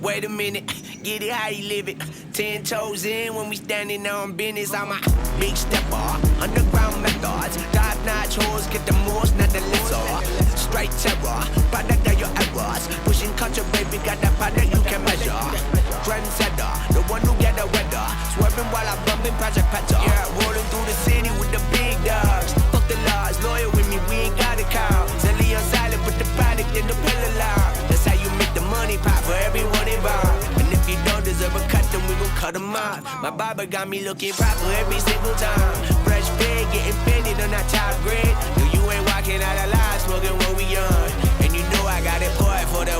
Wait a minute, get it how you live it. 10 toes in when we standing on business. I'm a big stepper, underground methods. Top-notch hoes, get the most, not the lesser. Straight terror, product of your errors. Pushing culture, baby, got that product you can measure. Trendsetter, the one who get the weather. Swerving while I'm bumping Project Petter. Yeah, rolling through the city with the big dogs. Fuck the laws, loyal with me, we ain't got a cow. Zelly on silent, put the product in the pillar loud. That's how you make the money pop for everyone involved. And if you don't deserve a cut, then we gon' cut them off. My barber got me looking proper every single time. Fresh pig, getting fitted on that top grade. No, you ain't walking out alive, smoking what we on. And you know I got it poured for the